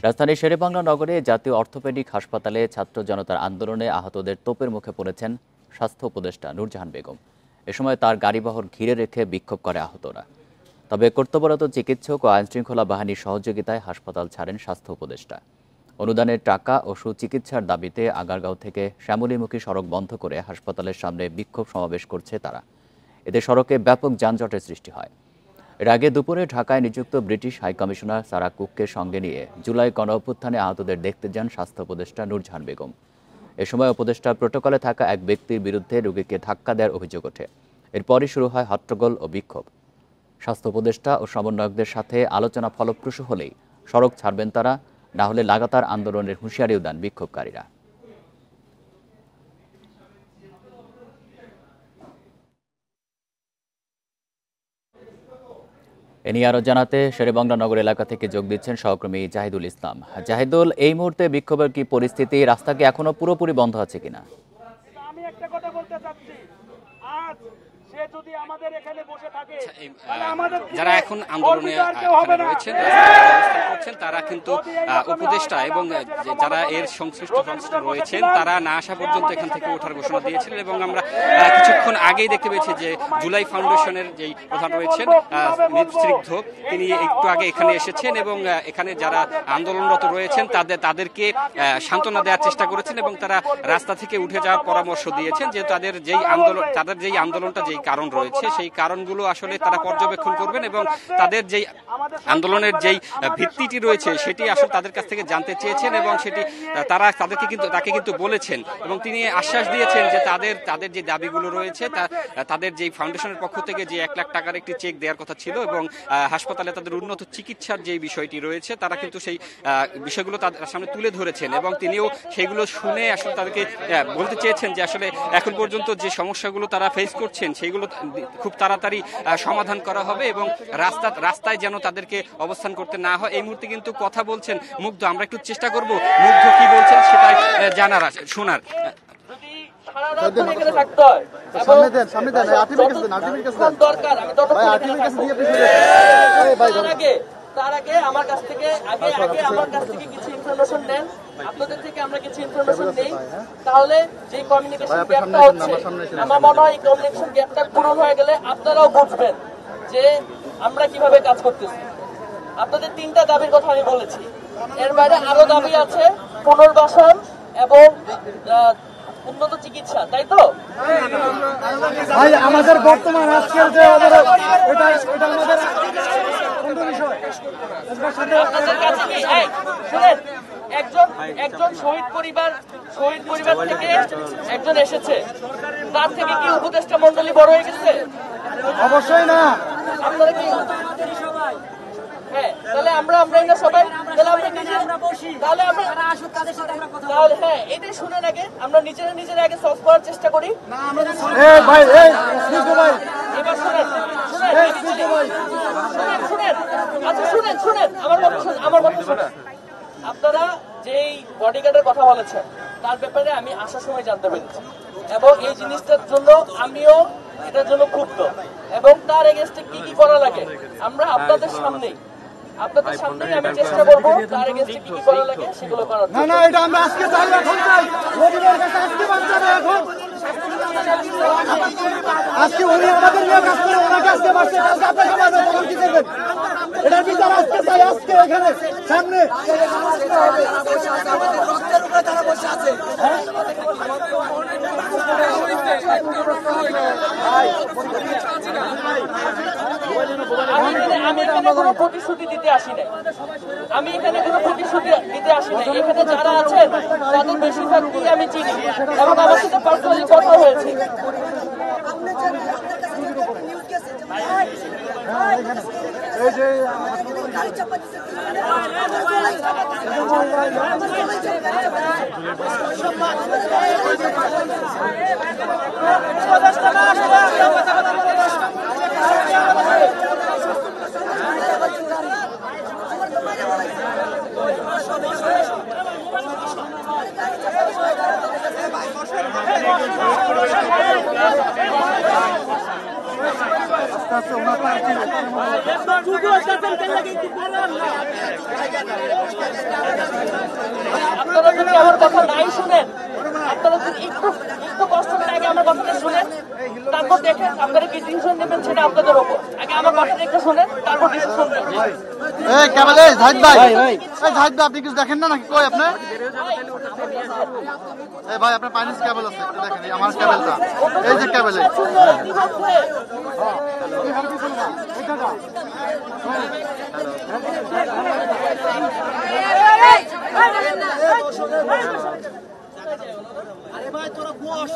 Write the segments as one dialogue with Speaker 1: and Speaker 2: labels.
Speaker 1: রাজধানীর শেরেবাংলা নগরে জাতীয় অর্থোপেডিক হাসপাতালে ছাত্র জনতার আন্দোলনে আহতদের তোপের মুখে পড়েছেন স্বাস্থ্য উপদেষ্টা নূরজাহান বেগম। এ সময় তার গাড়িবহর ঘিরে রেখে বিক্ষোভ করে আহতরা। তবে কর্তব্যরত চিকিৎসক ও আইনশৃঙ্খলা বাহিনীর সহযোগিতায় হাসপাতাল ছাড়েন স্বাস্থ্য উপদেষ্টা। অনুদানের টাকা ও সুচিকিৎসার দাবিতে আগারগাঁও থেকে শ্যামলীমুখী সড়ক বন্ধ করে হাসপাতালের সামনে বিক্ষোভ সমাবেশ করছে তারা। এতে সড়কে ব্যাপক যানজটের সৃষ্টি হয়। এর আগে দুপুরে ঢাকায় নিযুক্ত ব্রিটিশ হাইকমিশনার সারা কুককে সঙ্গে নিয়ে জুলাই গণঅভ্যুত্থানে আহতদের দেখতে যান স্বাস্থ্য উপদেষ্টা নূরজাহান বেগম। এ সময় উপদেষ্টার প্রোটোকলে থাকা এক ব্যক্তির বিরুদ্ধে রোগীকে ধাক্কা দেওয়ার অভিযোগ ওঠে। এরপরই শুরু হয় হট্টগোল ও বিক্ষোভ। স্বাস্থ্য উপদেষ্টা ও সমন্বয়কদের সাথে আলোচনা ফলপ্রসূ হলেই সড়ক ছাড়বেন তারা, না হলে লাগাতার আন্দোলনের হুঁশিয়ারিও দেন বিক্ষোভকারীরা। এ নিয়ে আরও জানাতে শেরেবাংলা নগর এলাকা থেকে যোগ দিচ্ছেন সহকর্মী জাহিদুল ইসলাম। জাহিদুল, এই মুহূর্তে বিক্ষোভের কি পরিস্থিতি? রাস্তা কি এখনো পুরোপুরি বন্ধ আছে কিনা?
Speaker 2: আমি একটা কথা বলতে চাচ্ছি, আজ সে যদি আমাদের এখানে বসে থাকে,
Speaker 3: যারা এখন আন্দোলনে রয়েছেন করছেন তারা কিন্তু উপদেষ্টা এবং যারা এর সংশ্লিষ্ট রয়েছেন তারা না আসা পর্যন্ত এখান থেকে ওঠার ঘোষণা দিয়েছিলেন। এবং আমরা কিছুক্ষণ আগেই দেখতে পেয়েছি যে জুলাই ফাউন্ডেশনের যেই প্রধান রয়েছেন স্নিগ্ধ, তিনি একটু আগে এখানে এসেছেন এবং এখানে যারা আন্দোলনরত রয়েছেন তাদেরকে সান্ত্বনা দেওয়ার চেষ্টা করেছেন এবং তারা রাস্তা থেকে উঠে যাওয়ার পরামর্শ দিয়েছেন যে তাদের যেই আন্দোলনটা যেই কারণ রয়েছে সেই কারণগুলো আসলে তারা পর্যবেক্ষণ করবেন এবং তাদের যেই আন্দোলনের যেই ভিত্তিটি রয়েছে সেটি আসলে তাদের কাছ থেকে জানতে চেয়েছেন এবং সেটি তাকে কিন্তু বলেছেন এবং তিনি আশ্বাস দিয়েছেন যে তাদের যে দাবিগুলো রয়েছে তাদের যেই ফাউন্ডেশনের পক্ষ থেকে যে 1 লাখ টাকার একটি চেক দেওয়ার কথা ছিল এবং হাসপাতালে তাদের উন্নত চিকিৎসার যে বিষয়টি রয়েছে তারা কিন্তু সেই বিষয়গুলো তাদের সামনে তুলে ধরেছেন এবং তিনিও সেগুলো শুনে আসলে তাদেরকে বলতে চেয়েছেন যে আসলে এখন পর্যন্ত যে সমস্যাগুলো তারা ফেস করছেন সেইগুলো খুব তাড়াতাড়ি সমাধান করা হবে এবং রাস্তায় যেন তাদেরকে অবস্থান করতে না হয়। এই মুহূর্তে কিন্তু কথা বলছেন মুগ্ধ, আমরা একটু চেষ্টা করব মুগ্ধ কি বলছেন সেটাই জানার শোনার।
Speaker 2: তার আগে আমার কাছ থেকে কিছু ইনফরমেশন নেন, আপনাদের থেকে আমরা কিছু ইনফরমেশন নেই, তাহলে যে কমিউনিকেশন গ্যাপটা হচ্ছে আমার মনে হয় এই কমিউনিকেশন গ্যাপটা পূরণ হয়ে গেলে আপনারাও বুঝবেন যে আমরা কিভাবে কাজ করতেছি। আপনাদের 3টা দাবির কথা আমি বলেছি, এর বাইরে আরো দাবি আছে, পুনর্বাসন এবং উন্নত চিকিৎসা, তাই তো?
Speaker 4: ভাই আমাদের বর্তমান আজকের যে এটা আমাদের
Speaker 2: একজন শহীদ পরিবার থেকে একজন এসেছে, তার থেকে কি উপদেষ্টা মন্ডলী বড় হয়ে গেছে?
Speaker 4: অবশ্যই না।
Speaker 2: আপনারা কি তাহলে আমরাই না সবাই, তাহলে হ্যাঁ এটাই শুনেন, আগে আমরা নিজেরা আগে সলভ করার চেষ্টা করি। এবার শুনেন আচ্ছা শুনেন আমার কথা শুনেন। আপনারা যেই বডিগার্ডের কথা বলেছেন তার ব্যাপারে আমি আসার সময় জানতে পেরেছি এবং এই জিনিসটার জন্য আমিও এটার জন্য ক্ষুব্ধ এবং তার এগেইনস্টে কি করা লাগে আমরা আপনাদের সামনেই আমি চেষ্টা করবো তার এগেইনস্টে কি করা লাগে সেগুলো করার।
Speaker 4: না এটা আমরা আজকে চাই, এখন চাই রবিবার কাছে আজকে বাচ্চারা এখন আজকে উনি আমাদের নিয়ে কাজ করে, ওনাকে আজকে বাচ্চা কাজে আপনাকে পারবে, তখন কি করবেন? এটার বিচার আজকে চাই, আজকে এখানে সামনে তারা বসে আছে।
Speaker 2: আমি এখানে কোনো প্রতিশ্রুতি দিতে আসি নাই, এখানে যারা আছেন তাদের বেশিরভাগই আমি চিনি এবং আমার সাথে পার্সোনালি কথা হয়েছে।
Speaker 4: আস্তে আস্তে ওনার
Speaker 2: আপনারা যদি আমার কথা নাই শুনেন, আপনারা যদি একটু একটু কষ্ট করে আগে আমার কথাটা শুনেন, তারপর দেখেন আপনারা কি ডিসিশন নেবেন সেটা আপনাদের উপর। আগে আমার কথাটা একটু শুনেন, তারপর ডিসিশন নেবেন।
Speaker 4: এই ক্যাবেল, এই জাহিদ ভাই, এই জাহিদ ভাই, আপনি কিছু দেখেন না নাকি? কই আপনি? এই ভাই, আপনার পাইনিস ক্যাবেল আছে, একটু দেখেন। এই আমার ক্যাবেলটা, এই যে ক্যাবেল,
Speaker 2: আরে ভাই তোরা বস।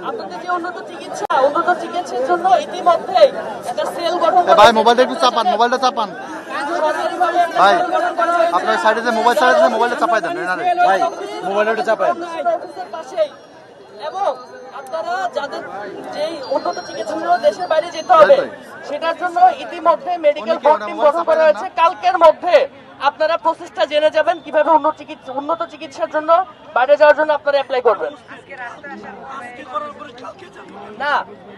Speaker 2: আপনাদের যে উন্নত চিকিৎসার জন্য ইতিমধ্যে একটা সেল গঠন
Speaker 4: ভাই মোবাইলটা একটু চাপান, মোবাইলটা চাপান ভাই। আপনার সাইডে যে মোবাইল সাইডে যে মোবাইলটা চাপাই দেন ভাই, মোবাইলটা চাপাই।
Speaker 2: এবং আপনারা যাদের যেই উন্নত চিকিৎসার জন্য দেশের বাইরে যেতে হবে সেটার জন্য ইতিমধ্যে মেডিকেল বোর্ড টিম গঠন করা হয়েছে। কালকের মধ্যে আপনারা প্রসেসটা জেনে যাবেন কিভাবে উন্নত চিকিৎসার জন্য বাইরে যাওয়ার জন্য আপনারা অ্যাপ্লাই করবেন। না,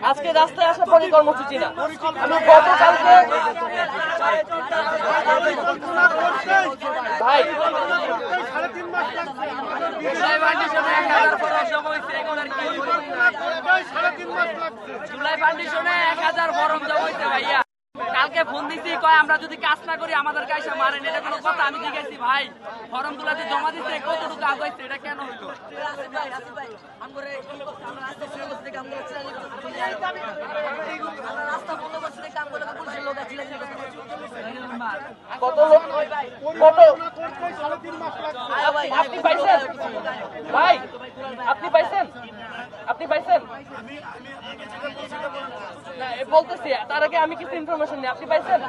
Speaker 2: আজকে রাস্তায় আসার পরে কর্মসূচি না, আমি গতকালকে ভাই
Speaker 5: জুলাই ফাউন্ডেশনে 1000 ফরম জমা হইছে ভাইয়া। কালকে ফোন দিছি, কয় আমরা যদি কাজ না করি আমাদের কাছে মারেন। এটা কোনো কথা? আমি জিজ্ঞাসি ভাই ফরম গুলাতে জমা দিচ্ছে, কতটুকু আগাইছে, এটা কেন হইলো?
Speaker 2: কত লোক কত আপনি পাইছেন ভাই? আপনি পাইছেন? না, বলতেছি তার আগে আমি কিছু ইনফরমেশন নিই। আপনি পাইছেন?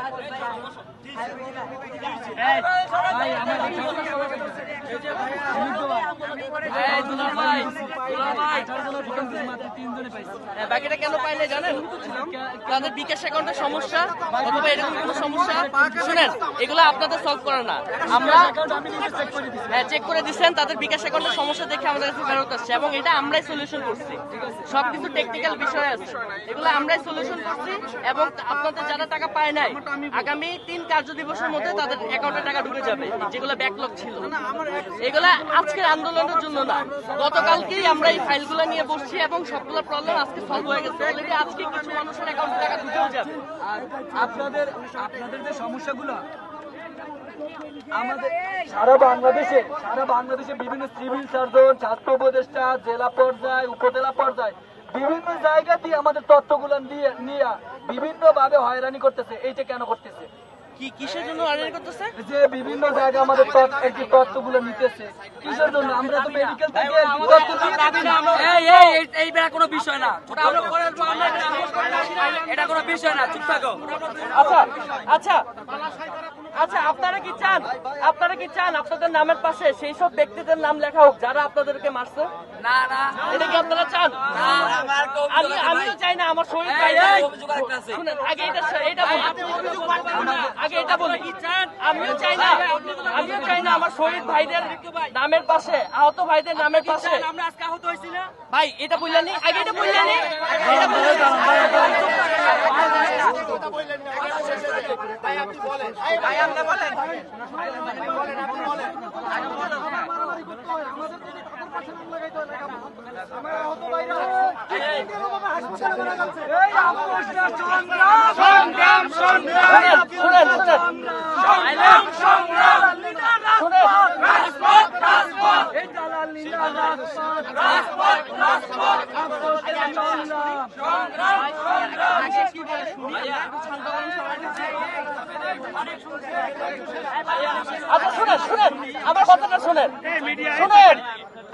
Speaker 2: বাকিটা কেন পাই না জানেন? তাদের বিকাশ অ্যাকাউন্টের সমস্যা অথবা এরকম কোনো সমস্যা। শুনেন, এগুলো আপনাদের সলভ করে না, আমরা চেক করে দিচ্ছেন। তাদের বিকাশ অ্যাকাউন্টের সমস্যা দেখে আমাদের কাছে ফেরত আসছে এবং এটা আমরাই সলিউশন করছি। সবকিছু টেকনিক্যাল বিষয় আছে, এগুলো আমরাই সলিউশন করছি। এবং আপনাদের যারা টাকা পায় নাই, আগামী 3 কার্য দিবসের মধ্যে তাদের অ্যাকাউন্টে টাকা ঢুকে যাবে, যেগুলো ব্যাকলগ ছিল। এগুলা আজকের আন্দোলনের জন্য না, গতকালকেই আমরা এই ফাইলগুলো নিয়ে বসছি এবং সবগুলো প্রবলেম আজকে সলভ হয়ে গেছে। অলরেডি আজকে কিছু মানুষের অ্যাকাউন্টে টাকা ঢুকেও যাবে।
Speaker 5: আপনাদের যে সমস্যাগুলো আমাদের সারা বাংলাদেশে বিভিন্ন সিভিল সার্জন, স্বাস্থ্য উপদেষ্টা, জেলা পর্যায়ে, উপজেলা পর্যায়ে বিভিন্ন জায়গা দিয়ে আমাদের তথ্যগুলো নিয়ে বিভিন্ন ভাবে হয়রানি করতেছে। এইটা কেন করতেছে?
Speaker 2: কিসের জন্য আর্নিং করতেছে?
Speaker 5: যে বিভিন্ন জায়গায় আমাদের তথ্যগুলো নিতেছে কিসের জন্য? আমরা তো মেডিকেল থেকে এইটা কোনো বিষয় না, এটা কোনো বিষয় না, চুপ থাকো।
Speaker 2: আচ্ছা, আপনারা কি চান আপনাদের নামের পাশে সেই সব ব্যক্তিদের নাম লেখা হোক যারা আপনাদেরকে মারছে?
Speaker 5: না,
Speaker 2: এটা কি আপনারা চান? আমিও চাই না। আমার শহীদ ভাই, শুনেন, আগে এটা বলি, আমিও চাই না আমার শহীদ ভাইদের নামের পাশে, আহত ভাইদের নামের পাশে।
Speaker 5: আমরা আজকে আহত হয়েছি না
Speaker 2: ভাই, এটা বললেনি, আগে এটা বললেনি। আচ্ছা শুনেন, আমার কথাটা শুনেন।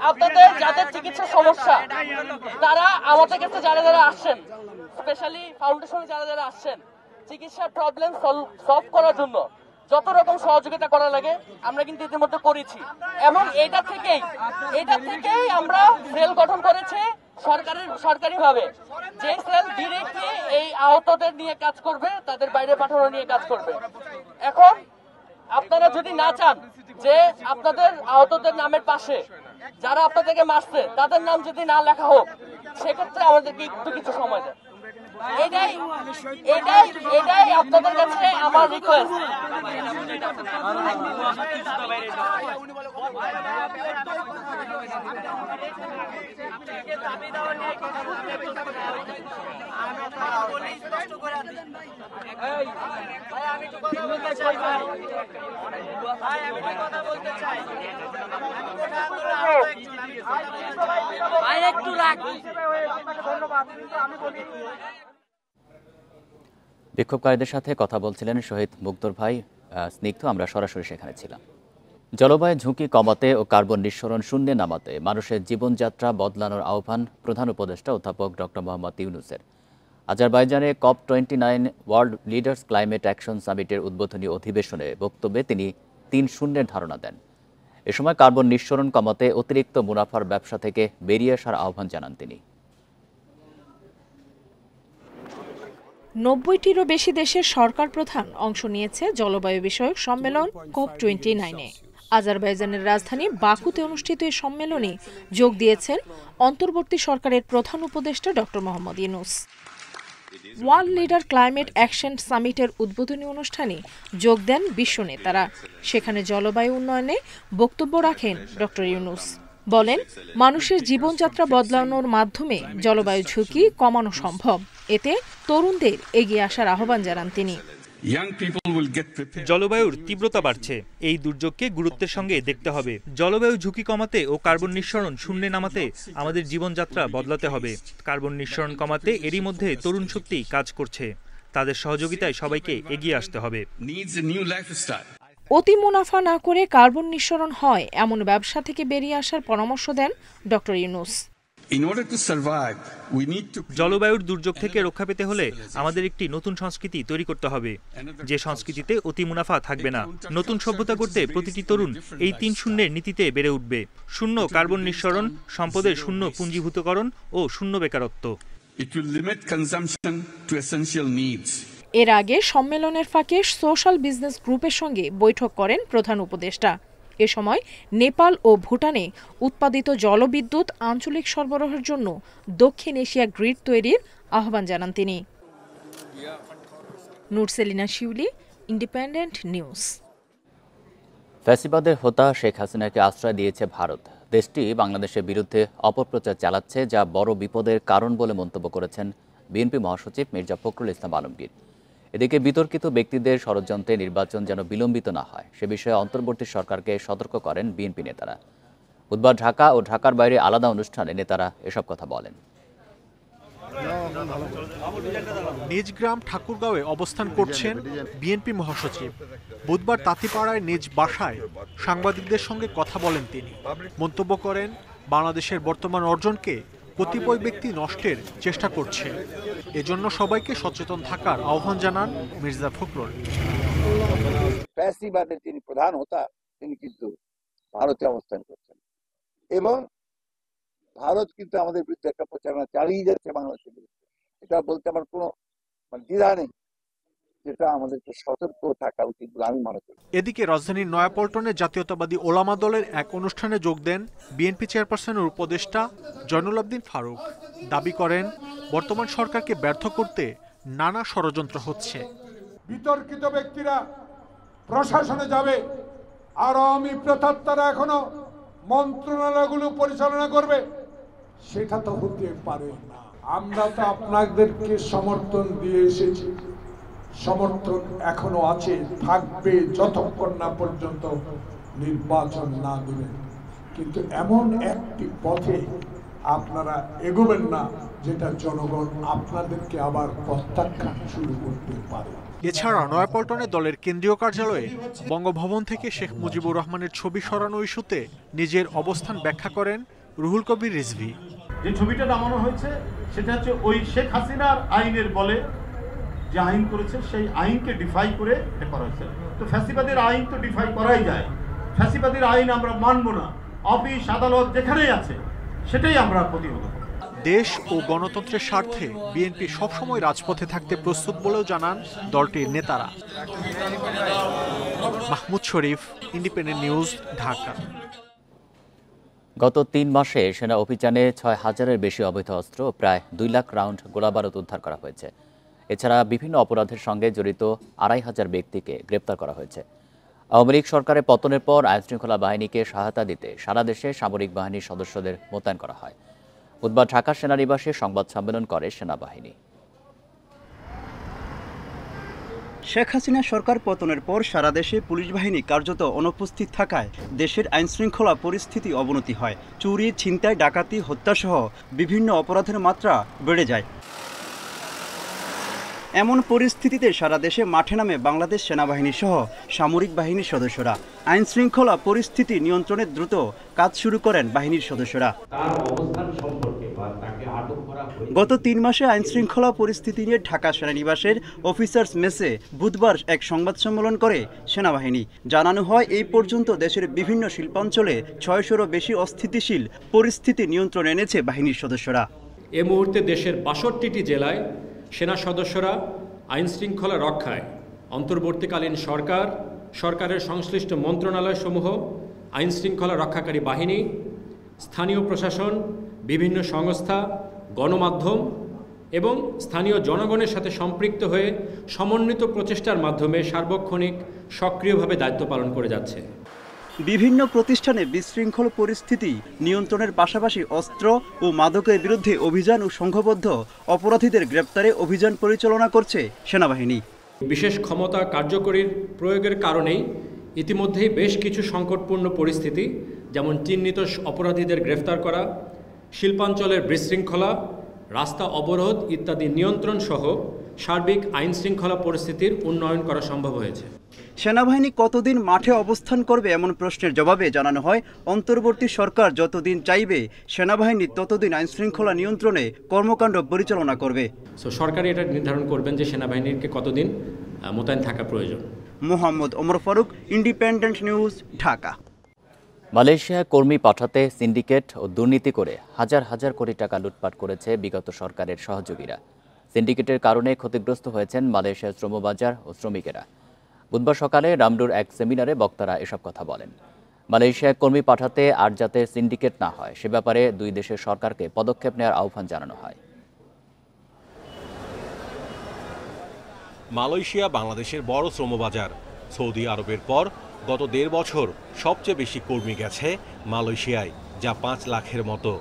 Speaker 2: আপনাদের যাদের চিকিৎসা সমস্যা, তারা আমাদের কাছে যারা আসছেন, স্পেশালি ফাউন্ডেশনে যারা আসছেন, চিকিৎসার প্রবলেম সলভ করার জন্য যত রকম সহযোগিতা করা লাগে আমরা কিন্তু ইতিমধ্যে করেছি। এবং এটা থেকেই আমরা সেল গঠন করেছি সরকারিভাবে যে সেল ডিরেক্টলি এই আহতদের নিয়ে কাজ করবে, তাদের বাইরে পাঠানো নিয়ে কাজ করবে। এখন আপনারা যদি না চান যে আপনাদের আহতদের নামের পাশে যারা আপনাদেরকে মারছে তাদের নাম যদি না লেখা হোক, সেক্ষেত্রে আমাদেরকে একটু কিছু সময় দেন। এটাই আপনাদের কাছে আমার রিকোয়েস্ট।
Speaker 1: বিক্ষোভকারীদের সাথে কথা বলছিলেন শহীদ মুগ্ধর ভাই স্নিগ্ধ। আমরা সরাসরি সেখানে ছিলাম। জলবায়ু ঝুঁকি কমাতে ও কার্বন নিঃসরণ শূন্যে নামাতে মানুষের জীবনযাত্রা বদলানোর আহ্বান প্রধান উপদেষ্টা অধ্যাপক ডক্টর মোহাম্মদ ইউনূসের। আজারবাইজানে COP29 world leaders climate action সামিটের উদ্বোধনী অধিবেশনে বক্তব্যে তিনি ৩ শূন্যের ধারণা দেন। এ সময় কার্বন নিঃসরণ কমাতে অতিরিক্ত মুনাফার ব্যবসা থেকে বেরিয়ে আসার আহ্বান জানান তিনি।
Speaker 6: ৯০টিরও বেশি দেশের সরকার প্রধান অংশ নিয়েছে জলবায়ু বিষয়ক সম্মেলন COP29-এ। আজারবাইজানের রাজধানী বাকুতে অনুষ্ঠিত এই সম্মেলনে যোগ দিয়েছেন অন্তর্বর্তী সরকারের প্রধান উপদেষ্টা doctor Mohammad Yunus. World leader climate action সামিটের উদ্বোধনী অনুষ্ঠানে যোগ দেন বিশ্ব নেতারা। সেখানে জলবায়ু উন্নয়নে বক্তব্য রাখেন ডক্টর ইউনূস। বলেন, মানুষের জীবনযাত্রা বদলানোর মাধ্যমে জলবায়ু ঝুঁকি কমানো সম্ভব। এতে তরুণদের এগিয়ে আসার আহ্বান জানান তিনি।
Speaker 7: জলবায়ুর তীব্রতা বাড়ছে, এই দুর্যোগকে গুরুত্বের সঙ্গে দেখতে হবে। জলবায়ু ঝুঁকি কমাতে ও কার্বন নিঃসরণ শূন্যে নামাতে আমাদের জীবনযাত্রা বদলাতে হবে। কার্বন নিঃসরণ কমাতে এরই মধ্যে তরুণ শক্তি কাজ করছে, তাদের সহযোগিতায় সবাইকে এগিয়ে আসতে হবে।
Speaker 6: অতি মুনাফা না করে কার্বন নিঃসরণ হয় এমন ব্যবসা থেকে বেরিয়ে আসার পরামর্শ দেন ডক্টর ইউনূস।
Speaker 7: জলবায়ুর দুর্যোগ থেকে রক্ষা পেতে হলে আমাদের একটি নতুন সংস্কৃতি তৈরি করতে হবে, যে সংস্কৃতিতে অতি মুনাফা থাকবে না। নতুন সভ্যতা করতে প্রতিটি তরুণ এই ৩ শূন্যের নীতিতে বেড়ে উঠবে। শূন্য কার্বন নিঃসরণ, সম্পদের শূন্য পুঞ্জীভূতকরণ ও শূন্য বেকারত্ব।
Speaker 6: এর আগে সম্মেলনের ফাঁকে সোশ্যাল বিজনেস গ্রুপের সঙ্গে বৈঠক করেন প্রধান উপদেষ্টা। এ সময় নেপাল ও ভুটানে উৎপাদিত জলবিদ্যুৎ আঞ্চলিক সরবরাহের জন্য দক্ষিণ এশিয়া গ্রিড তৈরির আহ্বান জানান তিনি। নুরসেলিনা শিউলি, ইন্ডিপেন্ডেন্ট নিউজ।
Speaker 1: ফ্যাসিবাদের হোতা শেখ হাসিনাকে আশ্রয় দিয়েছে ভারত। দেশটি বাংলাদেশের বিরুদ্ধে অপপ্রচার চালাচ্ছে, যা বড় বিপদের কারণ বলে মন্তব্য করেছেন বিএনপি মহাসচিব মির্জা ফখরুল ইসলাম আলমগীর। এদিকে বিতর্কিত ব্যক্তিদের ষড়যন্ত্রে নির্বাচন যেন বিলম্বিত না হয় সে বিষয়ে অন্তর্বর্তী সরকারকে সতর্ক করেন বিএনপি নেতারা। বুধবার ঢাকা ও ঢাকার বাইরে আলাদা অনুষ্ঠানে নেতারা এসব কথা বলেন।
Speaker 8: নিজ গ্রাম ঠাকুরগাঁওয়ে অবস্থান করছেন বিএনপি মহাসচিব। বুধবার তাঁতিপাড়ায় নিজ বাসায় সাংবাদিকদের সঙ্গে কথা বলেন তিনি। মন্তব্য করেন, বাংলাদেশের বর্তমান অর্জনকে কতিপয় ব্যক্তি নষ্টের চেষ্টা করছে, এজন্য সবাইকে সচেতন থাকার আহ্বান জানান মির্জা ফখরুল।
Speaker 9: ফ্যাসিবাদের যিনি প্রধান হোতা তিনি কিন্তু ভারতে অবস্থান করছেন এবং ভারত কিন্তু আমাদের বিরুদ্ধে একটা প্রচারণা চালিয়ে যাচ্ছে বাংলাদেশের বিরুদ্ধে। এটা বলতে আমার কোনো দ্বিধা নেই, যেটা আমাদেরকে সতর্ক থাকা উচিত বলে আমি মনে করি।
Speaker 8: এদিকে রাজধানীর নয়াপল্টনে জাতীয়তাবাদী ওলামা দলের এক অনুষ্ঠানে যোগ দেন বিএনপি চেয়ারপারসনের উপদেষ্টা জয়নুল আবদিন ফারুক। দাবি করেন, বর্তমান সরকারকে ব্যর্থ করতে নানা ষড়যন্ত্র হচ্ছে।
Speaker 10: বিতর্কিত ব্যক্তিরা প্রশাসনে যাবে আর আওয়ামী প্রেতাত্মারা এখনো মন্ত্রণালয়গুলো পরিচালনা করবে, সেটা তো হতে পারে না। আমরা তো আপনাদেরকে সমর্থন দিয়ে এসেছি, সমর্থন এখনো আছে, থাকবে যতক্ষণ না পর্যন্ত নির্বাচন না দিবেন। কিন্তু এমন একটি পথে আপনারা এগোবেন না যেটা জনগণ আপনাদেরকে আবার প্রত্যাখ্যান শুরু করতে পারে।
Speaker 8: এছাড়া নয়াপল্টনে দলের কেন্দ্রীয় কার্যালয়ে বঙ্গভবন থেকে শেখ মুজিবুর রহমানের ছবি সরানো ইস্যুতে নিজের অবস্থান ব্যাখ্যা করেন রুহুল কবির রিজভী।
Speaker 11: যে ছবিটা নামানো হয়েছে সেটা হচ্ছে ওই শেখ হাসিনার আইনের বলে যে আইন করেছে সেই আইনকে ডিফাই করে এটা করা হয়েছে। তো ফ্যাসিবাদের আইন তো ডিফাই করাই যায়, ফ্যাসিবাদের আইন আমরা মানব না। অফিস আদালত যেখানেই আছে সেটাই আমরা প্রতিহত করব।
Speaker 8: দেশ ও গণতন্ত্রের স্বার্থে বিএনপি সবসময় রাজপথে থাকতে প্রস্তুত বলেও জানান দলটির নেতারা। মাহমুদ শরীফ, ইন্ডিপেন্ডেন্ট নিউজ, ঢাকা।
Speaker 1: গত ৩ মাসে সেনা অভিযানে ৬,০০০-এর বেশি অবৈধ অস্ত্র ও প্রায় ২ লাখ রাউন্ড গোলাবারুদ উদ্ধার করা হয়েছে। এছাড়া বিভিন্ন অপরাধের সঙ্গে জড়িত ২৫০০ ব্যক্তিকে গ্রেপ্তার করা হয়েছে। আওয়ামী লীগ সরকারের পতনের পর আইনশৃঙ্খলা বাহিনীকে সহায়তা দিতে সারা দেশে সামরিক বাহিনীর সদস্যদের মোতায়েন করা হয়। বুধবার ঢাকা সেনানিবাসে সংবাদ সম্মেলন করে সেনাবাহিনী।
Speaker 12: শেখ হাসিনা সরকার পতনের পর সারা দেশে পুলিশ বাহিনী কার্যত অনুপস্থিত থাকায় দেশের আইনশৃঙ্খলা পরিস্থিতি অবনতি হয়। চুরি, ছিনতাই, ডাকাতি, হত্যাসহ বিভিন্ন অপরাধের মাত্রা বেড়ে যায়। এমন পরিস্থিতিতে সারা দেশে মাঠে নামে বাংলাদেশ সেনাবাহিনী সহ সামরিক বাহিনীর সদস্যরা। আইনশৃঙ্খলা পরিস্থিতি নিয়ন্ত্রণে দ্রুত কাজ শুরু করেন বাহিনীর সদস্যরা। গত ৩ মাসে আইনশৃঙ্খলা পরিস্থিতি নিয়ে ঢাকা সেনানিবাসের অফিসার্স মেসে বুধবার এক সংবাদ সম্মেলন করে সেনাবাহিনী। জানানো হয়, এই পর্যন্ত দেশের বিভিন্ন শিল্পাঞ্চলে ৬০০-রও বেশি অস্থিতিশীল পরিস্থিতি নিয়ন্ত্রণে এনেছে বাহিনীর সদস্যরা।
Speaker 13: এ মুহূর্তে দেশের ৬২টি জেলায় সেনা সদস্যরা আইনশৃঙ্খলা রক্ষায় অন্তর্বর্তীকালীন সরকারের সংশ্লিষ্ট মন্ত্রণালয়সমূহ, আইনশৃঙ্খলা রক্ষাকারী বাহিনী, স্থানীয় প্রশাসন, বিভিন্ন সংস্থা, গণমাধ্যম এবং স্থানীয় জনগণের সাথে সম্পৃক্ত হয়ে সমন্বিত প্রচেষ্টার মাধ্যমে সার্বক্ষণিক সক্রিয়ভাবে দায়িত্ব পালন করে যাচ্ছে।
Speaker 12: বিভিন্ন প্রতিষ্ঠানে বিশৃঙ্খল পরিস্থিতি নিয়ন্ত্রণের পাশাপাশি অস্ত্র ও মাদকের বিরুদ্ধে অভিযান ও সংঘবদ্ধ অপরাধীদের গ্রেপ্তারে অভিযান পরিচালনা করছে সেনাবাহিনী।
Speaker 13: বিশেষ ক্ষমতা কার্যকরীর প্রয়োগের কারণেই ইতিমধ্যেই বেশ কিছু সংকটপূর্ণ পরিস্থিতি, যেমন চিহ্নিত অপরাধীদের গ্রেফতার করা, শিল্পাঞ্চলের বিশৃঙ্খলা, রাস্তা অবরোধ ইত্যাদি নিয়ন্ত্রণ সহ সার্বিক আইনশৃঙ্খলা পরিস্থিতির উন্নয়ন করা সম্ভব হয়েছে।
Speaker 12: সেনাবাহিনী কতদিন মাঠে অবস্থান করবে এমন প্রশ্নের জবাবে জানানো হয়, অন্তর্বর্তী সরকার যতদিন চাইবে সেনাবাহিনী ততদিন আইনশৃঙ্খলা নিয়ন্ত্রণে কর্মকাণ্ড পরিচালনা করবে।
Speaker 13: সরকারই এটা নির্ধারণ করবেন যে সেনাবাহিনীকে কতদিন মোতায়েন থাকা প্রয়োজন।
Speaker 12: Mohammad Omar Faruk, Independent News, Dhaka.
Speaker 1: মালয়েশিয়ায় কর্মী পাঠাতে সিন্ডিকেট ও দুর্নীতি করে হাজার হাজার কোটি টাকা লুটপাট করেছে বিগত সরকারের সহযোগীরা। সিন্ডিকেটের কারণে ক্ষতিগ্রস্ত হয়েছেন মালয়েশিয়ার শ্রমবাজার ও শ্রমিকেরা। বুধবার সকালে রামডুর এক সেমিনারে বক্তারা এসব কথা বলেন। মালয়েশিয়ায় কর্মী পাঠাতে আর যাতে সিন্ডিকেট না হয় সে ব্যাপারে দুই দেশের সরকারকে পদক্ষেপ নেওয়ার আহ্বান জানানো হয়।
Speaker 14: মালয়েশিয়া বাংলাদেশের বড় শ্রমবাজার। সৌদি আরবের পর গত ১.৫ বছর সবচেয়ে বেশি কর্মী গেছে মালয়েশিয়ায়, যা ৫ লাখের মতো।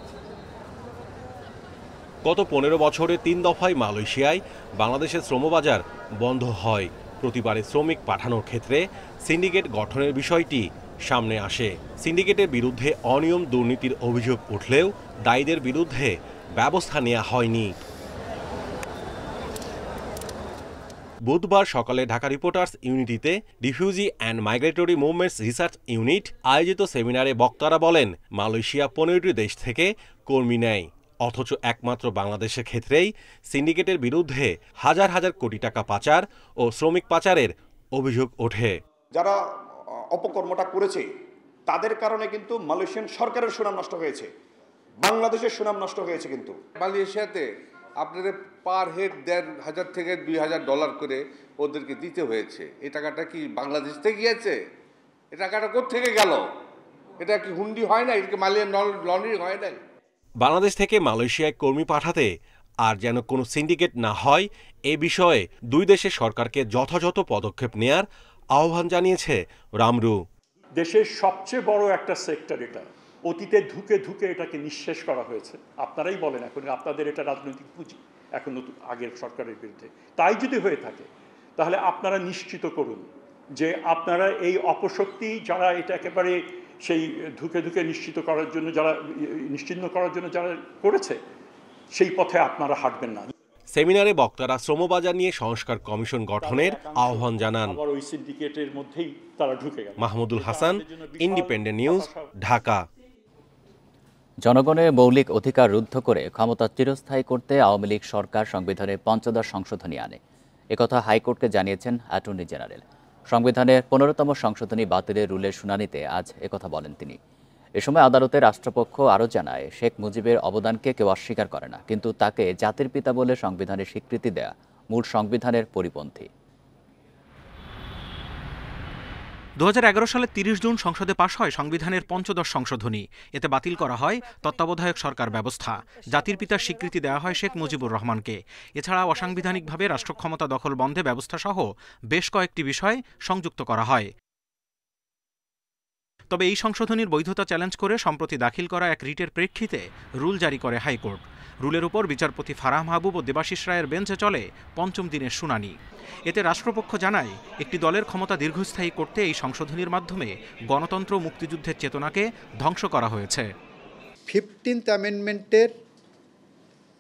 Speaker 14: গত ১৫ বছরে ৩ দফায় মালয়েশিয়ায় বাংলাদেশের শ্রমবাজার বন্ধ হয়। প্রতিবারে শ্রমিক পাঠানোর ক্ষেত্রে সিন্ডিকেট গঠনের বিষয়টি সামনে আসে। সিন্ডিকেটের বিরুদ্ধে অনিয়ম দুর্নীতির অভিযোগ উঠলেও দায়ীদের বিরুদ্ধে ব্যবস্থা নেওয়া হয়নি। বুধবার সকালে ঢাকা রিপোর্টার্স ইউনিটিতে refugee and migratory movements research unit আয়োজিত সেমিনারে বক্তারা বলেন, মালয়েশিয়া ১৫টি দেশ থেকে কর্মী নেয়, অথচ একমাত্র বাংলাদেশের ক্ষেত্রেই সিন্ডিকেটের বিরুদ্ধে হাজার হাজার কোটি টাকা পাচার ও শ্রমিক পাচারের অভিযোগ ওঠে।
Speaker 15: যারা অপকর্মটা করেছে তাদের কারণে কিন্তু মালয়েশিয়ান সরকারের সুনাম নষ্ট হয়েছে, বাংলাদেশের সুনাম নষ্ট হয়েছে। কিন্তু
Speaker 16: মালয়েশিয়াতে আপনাদের পার হেড $১,৫০০ থেকে $২,০০০ করে ওদেরকে দিতে হয়েছে। এই টাকাটা কি বাংলাদেশ থেকে গিয়েছে? এই টাকাটা কোত্থেকে গেল? এটা কি হুন্ডি হয় না? এটা কি মালিয়ান লন্ড্রি হয় নাই?
Speaker 14: বাংলাদেশ থেকে মালয়েশিয়ায় কর্মী পাঠাতে আর যেন কোনো সিন্ডিকেট না হয় এ বিষয়ে দুই দেশের সরকারকে যথাযথ পদক্ষেপ নেয়ার আহ্বান জানিয়েছে রামরু।
Speaker 17: দেশের সবচেয়ে বড় একটা সেক্টর এটা, অতীতে ধুকে ধুকে এটাকে নিঃশেষ করা হয়েছে। আপনারাই বলেন এখন আপনাদের এটা রাজনৈতিক পুঁজি এখন আগের সরকারের বিরুদ্ধে। তাই যদি হয়ে থাকে তাহলে আপনারা নিশ্চিত করুন যে আপনারা এই অপশক্তি যারা এটা একেবারে সেই ধুকে ধুকে নিশ্চিন্ন করার জন্য যারা করেছে সেই পথে আপনারা হাঁটবেন না।
Speaker 14: সেমিনারে বক্তারা শ্রমবাজার নিয়ে সংস্কার কমিশন গঠনের আহ্বান জানান।
Speaker 17: ওই সিন্ডিকেটের মধ্যেই তারা ঢুকে গেল।
Speaker 14: Mahmudul Hasan, independent News, Dhaka.
Speaker 1: জনগণের মৌলিক অধিকার রুদ্ধ করে ক্ষমতা চিরস্থায়ী করতে আওয়ামী লীগ সরকার সংবিধানে ৫০ সংশোধনী আনে, একথা হাইকোর্টকে জানিয়েছেন অ্যাটর্নি জেনারেল। সংবিধানের ১৫তম সংশোধনী বাতিলের রুলের শুনানিতে আজ একথা বলেন তিনি। এ সময় আদালতে রাষ্ট্রপক্ষ আরও জানায়, শেখ মুজিবের অবদানকে কেউ অস্বীকার করে না, কিন্তু তাকে জাতির পিতা বলে সংবিধানে স্বীকৃতি দেয়া মূল সংবিধানের পরিপন্থী।
Speaker 18: 2011 সালে 30 জুন সংসদে পাশ হয় সংবিধানের 15 সংশোধনী। এতে বাতিল করা হয় তত্ত্বাবধায়ক সরকার ব্যবস্থা। জাতির পিতার স্বীকৃতি দেওয়া হয় শেখ মুজিবুর রহমানকে। এছাড়া অসাংবিধানিকভাবে রাষ্ট্র ক্ষমতা দখল বন্ধে ব্যবস্থা সহ বেশ কয়েকটি বিষয় সংযুক্ত করা হয়। তবে এই সংশোধনীর বৈধতা চ্যালেঞ্জ করে সম্প্রতি দাখিল করা এক রিটের প্রেক্ষিতে রুল জারি করে হাইকোর্ট। রুলের উপর বিচারপতি ফারাহ মাহবুব ও দেবাশিস রায়ের বেঞ্চে চলে ৫ম দিনের শুনানি। এতে রাষ্ট্রপক্ষ জানায়, একটি দলের ক্ষমতা দীর্ঘস্থায়ী করতে এই সংশোধনীর মাধ্যমে গণতন্ত্র মুক্তিযুদ্ধের চেতনাকে ধ্বংস করা হয়েছে।
Speaker 19: 15th অ্যামেন্ডমেন্টের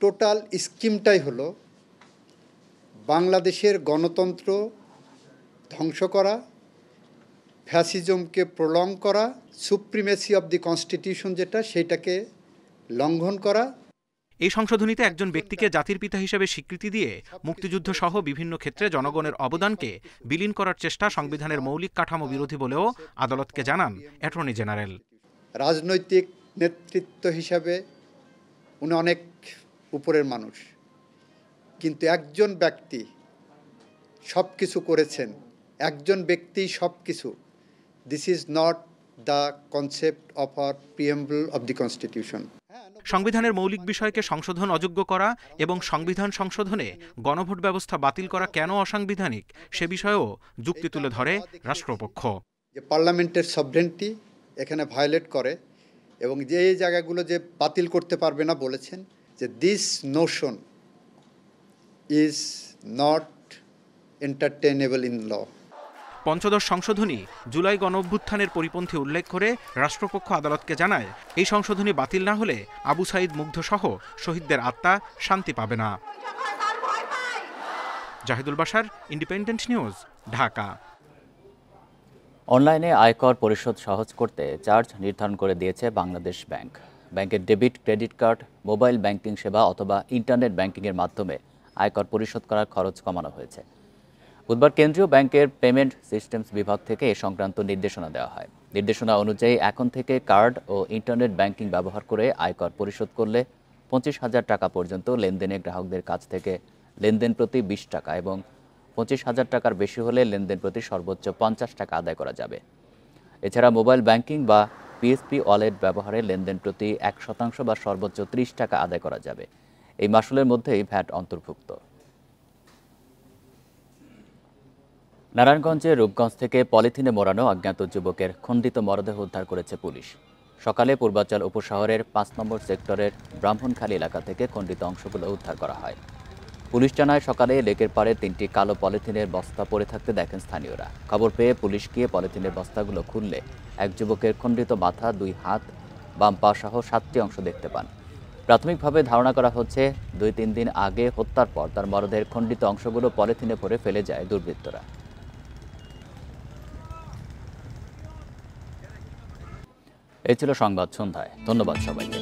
Speaker 19: টোটাল স্কিমটাই হলো বাংলাদেশের গণতন্ত্র ধ্বংস করা, ফ্যাসিজমকে প্রলং করা, সুপ্রিমেসি অব দি কনস্টিটিউশন যেটা সেটাকে লঙ্ঘন করা।
Speaker 18: এই সংশোধনীতে একজন ব্যক্তিকে জাতির পিতা হিসেবে স্বীকৃতি দিয়ে মুক্তিযুদ্ধ সহ বিভিন্ন ক্ষেত্রে জনগণের অবদানকে বিলীন করার চেষ্টা সংবিধানের মৌলিক কাঠামো বিরোধী বলেও আদালতকে জানান অ্যাটর্নি জেনারেল।
Speaker 19: রাজনৈতিক নেতৃত্ব হিসাবে উনি অনেক উপরের মানুষ, কিন্তু একজন ব্যক্তি সব কিছু করেছেন, একজন ব্যক্তি সব কিছু। This is not the concept of our preamble of the constitution.
Speaker 18: সংবিধানের মৌলিক বিষয়কে সংশোধন অযোগ্য করা এবং সংবিধান সংশোধনে গণভোট ব্যবস্থা বাতিল করা কেন অসাংবিধানিক সে বিষয়েও যুক্তি তুলে ধরে রাষ্ট্রপক্ষ।
Speaker 19: যে পার্লামেন্টের সভরেন্টি এখানে ভায়োলেট করে এবং যে এই জায়গাগুলো যে বাতিল করতে পারবে না বলেছেন, যে this notion is not entertainable in law.
Speaker 18: 15 সংশোধনী জুলাই গণঅভ্যুত্থানের পরিপন্থী উল্লেখ করে রাষ্ট্রপক্ষ আদালতকে জানায়, এই সংশোধনী বাতিল না হলে আবু সাঈদ মুগ্ধ সহ শহীদদের আত্মা শান্তি পাবে না। Zahidul Bashar, Independent News, Dhaka.
Speaker 1: অনলাইনে আয়কর পরিশোধ সহজ করতে চার্জ নির্ধারণ করে দিয়েছে বাংলাদেশ ব্যাংক। ব্যাংকের debit, credit card, mobile banking সেবা অথবা ইন্টারনেট ব্যাংকিংয়ের মাধ্যমে আয়কর পরিশোধ করার খরচ কমানো হয়েছে। বুধবার কেন্দ্রীয় ব্যাংকের পেমেন্ট সিস্টেমস বিভাগ থেকে এ সংক্রান্ত নির্দেশনা দেওয়া হয়। নির্দেশনা অনুযায়ী এখন থেকে কার্ড ও ইন্টারনেট ব্যাংকিং ব্যবহার করে আয়কর পরিশোধ করলে 25,000 টাকা পর্যন্ত লেনদেনে গ্রাহকদের কাছ থেকে লেনদেন প্রতি 20 টাকা এবং 25,000 টাকার বেশি হলে লেনদেন প্রতি সর্বোচ্চ 50 টাকা আদায় করা যাবে। এছাড়া মোবাইল ব্যাংকিং বা পিএসপি ওয়ালেট ব্যবহারে লেনদেন প্রতি 1% বা সর্বোচ্চ 30 টাকা আদায় করা যাবে। এই মাসুলের মধ্যেই ভ্যাট অন্তর্ভুক্ত। নারায়ণগঞ্জে রূপগঞ্জ থেকে পলিথিনে মোড়ানো অজ্ঞাত যুবকের খণ্ডিত মরদেহ উদ্ধার করেছে পুলিশ। সকালে পূর্বাঞ্চল উপশহরের 5 নম্বর সেক্টরের ব্রাহ্মণখালী এলাকা থেকে খণ্ডিত অংশগুলো উদ্ধার করা হয়। পুলিশ জানায়, সকালে লেকের পাড়ে 3টি কালো পলিথিনের বস্তা পড়ে থাকতে দেখেন স্থানীয়রা। খবর পেয়ে পুলিশ গিয়ে পলিথিনের বস্তাগুলো খুললে এক যুবকের খণ্ডিত মাথা, 2 হাত, বাম পা সহ 7টি অংশ দেখতে পান। প্রাথমিকভাবে ধারণা করা হচ্ছে 2-3 দিন আগে হত্যার পর তার মরদেহের খণ্ডিত অংশগুলো পলিথিনে ভরে ফেলে যায় দুর্বৃত্তরা। এই ছিল সংবাদ সন্ধ্যায়। ধন্যবাদ সবাইকে।